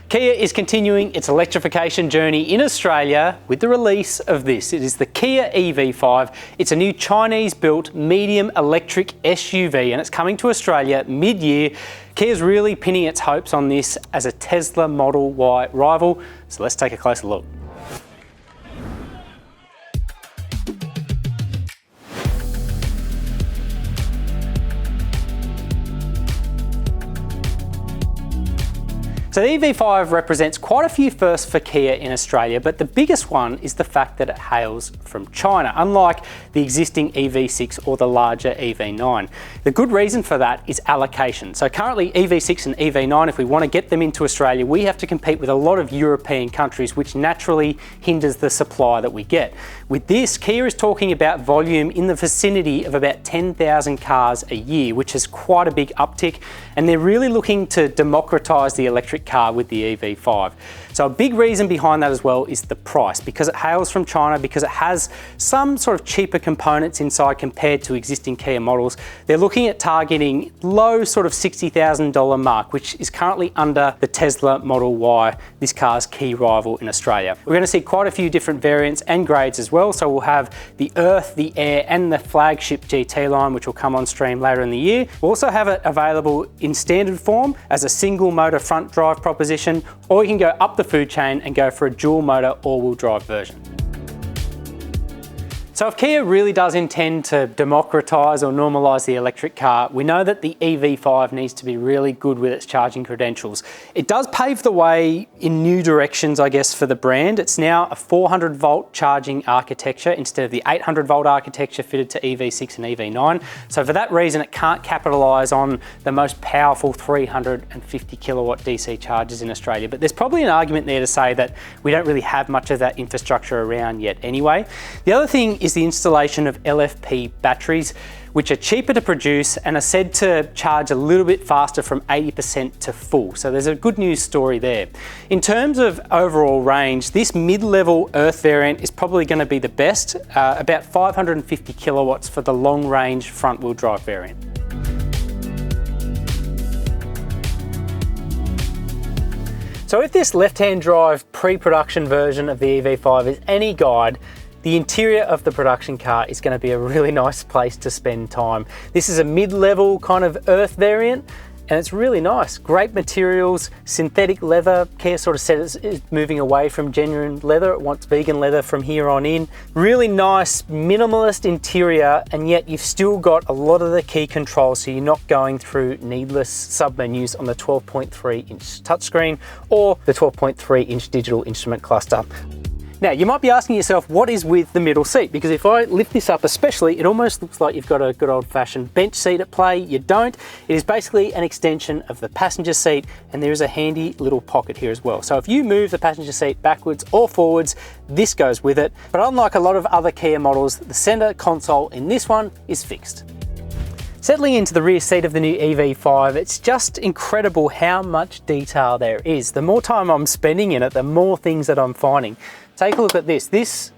Kia is continuing its electrification journey in Australia with the release of this. It is the Kia EV5. It's a new Chinese-built medium electric SUV and it's coming to Australia mid-year. Kia's really pinning its hopes on this as a Tesla Model Y rival. So let's take a closer look. So the EV5 represents quite a few firsts for Kia in Australia, but the biggest one is the fact that it hails from China, unlike the existing EV6 or the larger EV9. The good reason for that is allocation. So currently EV6 and EV9, if we want to get them into Australia, we have to compete with a lot of European countries, which naturally hinders the supply that we get. With this, Kia is talking about volume in the vicinity of about 10,000 cars a year, which is quite a big uptick, and they're really looking to democratise the electric car with the EV5. So a big reason behind that as well is the price, because it hails from China, because it has some sort of cheaper components inside compared to existing Kia models. They're looking at targeting low sort of $60,000 mark, which is currently under the Tesla Model Y, this car's key rival in Australia. We're going to see quite a few different variants and grades as well. So we'll have the Earth, the Air and the flagship GT line, which will come on stream later in the year. We'll also have it available in standard form as a single motor front drive proposition, or you can go up the food chain and go for a dual motor all-wheel drive version. So if Kia really does intend to democratise or normalise the electric car, we know that the EV5 needs to be really good with its charging credentials. It does pave the way in new directions, I guess, for the brand. It's now a 400 volt charging architecture instead of the 800 volt architecture fitted to EV6 and EV9. So for that reason, it can't capitalise on the most powerful 350 kilowatt DC chargers in Australia. But there's probably an argument there to say that we don't really have much of that infrastructure around yet anyway. The other thing is the installation of LFP batteries, which are cheaper to produce and are said to charge a little bit faster from 80% to full. So there's a good news story there. In terms of overall range, this mid-level Earth variant is probably going to be the best, about 550 kilowatts for the long-range front-wheel drive variant. So if this left-hand drive pre-production version of the EV5 is any guide, the interior of the production car is going to be a really nice place to spend time. This is a mid-level kind of Earth variant, and it's really nice. Great materials, synthetic leather. Kia sort of said it's moving away from genuine leather. It wants vegan leather from here on in. Really nice, minimalist interior, and yet you've still got a lot of the key controls, so you're not going through needless sub-menus on the 12.3 inch touchscreen or the 12.3 inch digital instrument cluster. Now, you might be asking yourself, what is with the middle seat? Because if I lift this up especially, it almost looks like you've got a good old-fashioned bench seat at play. You don't. It is basically an extension of the passenger seat, and there is a handy little pocket here as well. So if you move the passenger seat backwards or forwards, this goes with it. But unlike a lot of other Kia models, the center console in this one is fixed. Settling into the rear seat of the new EV5, it's just incredible how much detail there is. The more time I'm spending in it, the more things that I'm finding. Take a look at this. This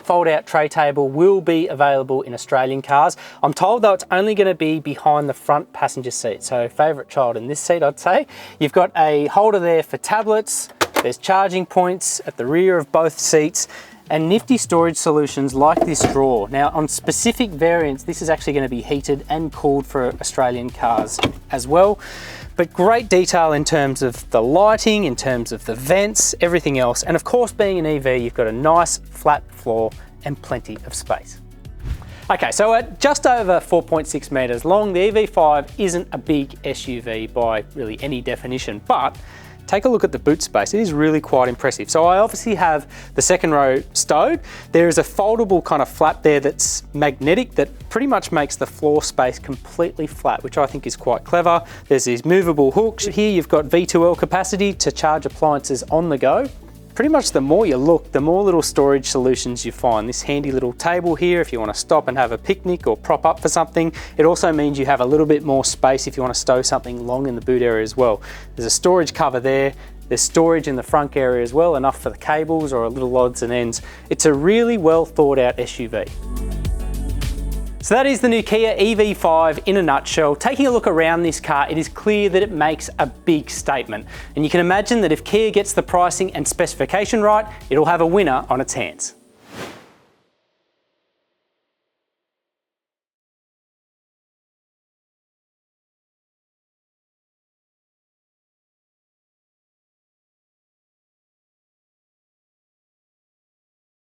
fold-out tray table will be available in Australian cars. I'm told though it's only going to be behind the front passenger seat, so favourite child in this seat, I'd say. You've got a holder there for tablets, there's charging points at the rear of both seats, and nifty storage solutions like this drawer. Now on specific variants, this is actually going to be heated and cooled for Australian cars as well. But great detail in terms of the lighting, in terms of the vents, everything else. And of course, being an EV, you've got a nice flat floor and plenty of space. Okay, so at just over 4.6 metres long, the EV5 isn't a big SUV by really any definition, but take a look at the boot space. It is really quite impressive. So I obviously have the second row stowed. There is a foldable kind of flap there that's magnetic that pretty much makes the floor space completely flat, which I think is quite clever. There's these movable hooks. Here you've got V2L capacity to charge appliances on the go. Pretty much the more you look, the more little storage solutions you find. This handy little table here if you want to stop and have a picnic or prop up for something. It also means you have a little bit more space if you want to stow something long in the boot area as well. There's a storage cover there. There's storage in the front area as well, enough for the cables or little odds and ends. It's a really well thought out SUV. So that is the new Kia EV5 in a nutshell. Taking a look around this car, it is clear that it makes a big statement. And you can imagine that if Kia gets the pricing and specification right, it'll have a winner on its hands.